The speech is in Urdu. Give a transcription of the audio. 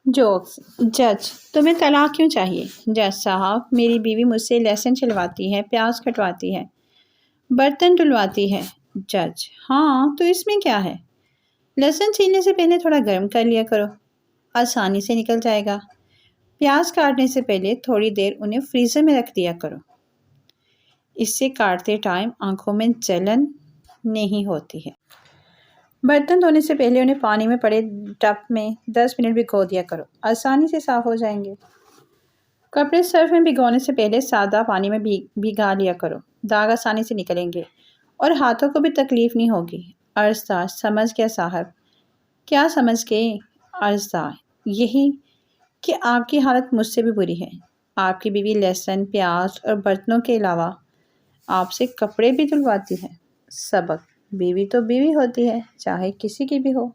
جوکس۔ جج: تمہیں طلاق کیوں چاہیے؟ جج صاحب: میری بیوی مجھ سے لہسن چلواتی ہے، پیاز کٹواتی ہے، برتن دھلواتی ہے۔ جج: ہاں تو اس میں کیا ہے؟ لہسن چھیلنے سے پہلے تھوڑا گرم کر لیا کرو، آسانی سے نکل جائے گا۔ پیاز کاٹنے سے پہلے تھوڑی دیر انہیں فریزر میں رکھ دیا کرو، اس سے کاٹتے ٹائم آنکھوں میں جلن نہیں ہوتی ہے۔ برتن دھونے سے پہلے انہیں پانی میں پڑے ٹب میں 10 منٹ بھگو دیا کرو، آسانی سے صاف ہو جائیں گے۔ کپڑے سرف میں بھگونے سے پہلے سادہ پانی میں بھگا لیا کرو، داغ آسانی سے نکلیں گے اور ہاتھوں کو بھی تکلیف نہیں ہوگی۔ عرضدار: سمجھ گیا صاحب۔ کیا سمجھ گئے؟ عرضدار: یہی کہ آپ کی حالت مجھ سے بھی بری ہے۔ آپ کی بیوی لہسن، پیاز اور برتنوں کے علاوہ آپ سے کپڑے بھی دھلواتی ہے۔ سبق: بیوی تو بیوی ہوتی ہے، چاہے کسی کی بھی ہو۔